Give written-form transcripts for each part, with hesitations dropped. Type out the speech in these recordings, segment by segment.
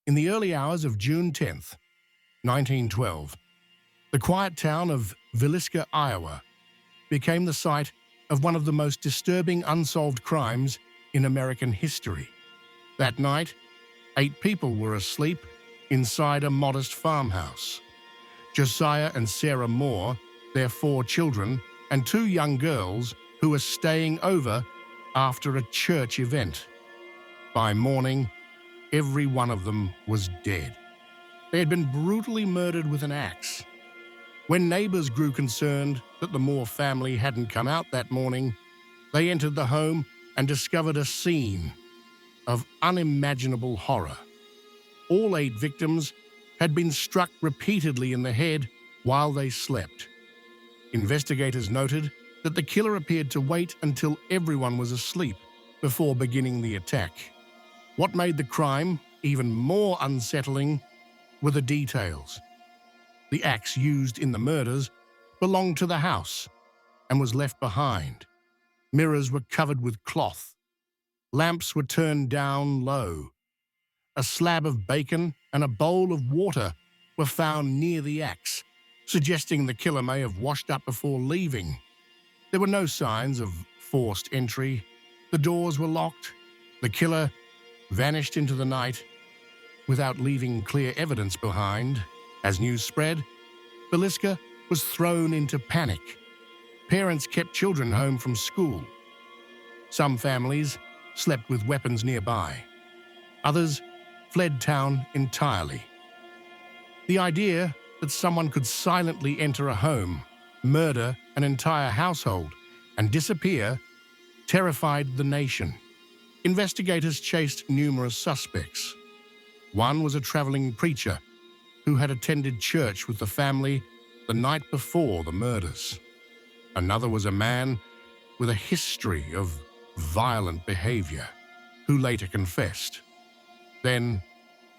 In the early hours of June 10th, 1912, the quiet town of Villisca, Iowa, became the site of one of the most disturbing unsolved crimes in American history. That night, 8 people were asleep inside a modest farmhouse. Josiah and Sarah Moore, their 4 children, and 2 young girls who were staying over after a church event. By morning, every one of them was dead. They had been brutally murdered with an axe. When neighbors grew concerned that the Moore family hadn't come out that morning, they entered the home and discovered a scene of unimaginable horror. All 8 victims had been struck repeatedly in the head while they slept. Investigators noted that the killer appeared to wait until everyone was asleep before beginning the attack. What made the crime even more unsettling were the details. The axe used in the murders belonged to the house and was left behind. Mirrors were covered with cloth. Lamps were turned down low. A slab of bacon and a bowl of water were found near the axe, suggesting the killer may have washed up before leaving. There were no signs of forced entry. The doors were locked. The killer vanished into the night without leaving clear evidence behind. As news spread, Villisca was thrown into panic. Parents kept children home from school. Some families slept with weapons nearby. Others fled town entirely. The idea that someone could silently enter a home, murder an entire household, and disappear terrified the nation. Investigators chased numerous suspects. One was a traveling preacher who had attended church with the family the night before the murders. Another was a man with a history of violent behavior who later confessed, then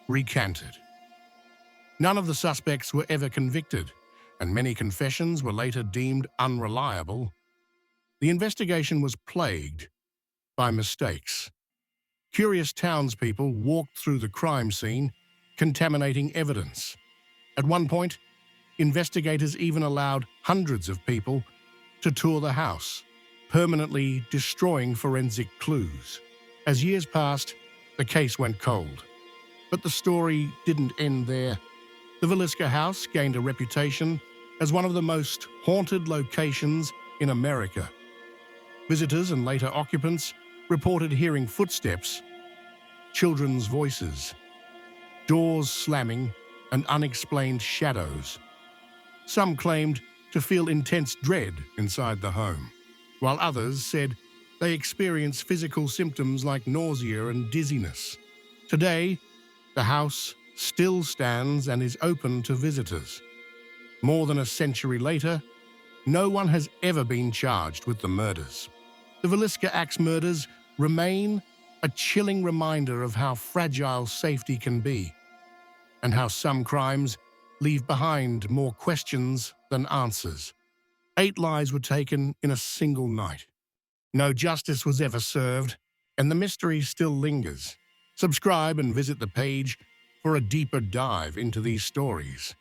recanted. None of the suspects were ever convicted, and many confessions were later deemed unreliable. The investigation was plagued by mistakes. Curious townspeople walked through the crime scene, contaminating evidence. At one point, investigators even allowed hundreds of people to tour the house, permanently destroying forensic clues. As years passed, the case went cold. But the story didn't end there. The Villisca house gained a reputation as one of the most haunted locations in America. Visitors and later occupants reported hearing footsteps, children's voices, doors slamming, and unexplained shadows. Some claimed to feel intense dread inside the home, while others said they experienced physical symptoms like nausea and dizziness. Today, the house still stands and is open to visitors. More than a century later, no one has ever been charged with the murders. The Villisca Axe Murders remain a chilling reminder of how fragile safety can be, and how some crimes leave behind more questions than answers. 8 lives were taken in a single night. No justice was ever served, and the mystery still lingers. Subscribe and visit the page for a deeper dive into these stories.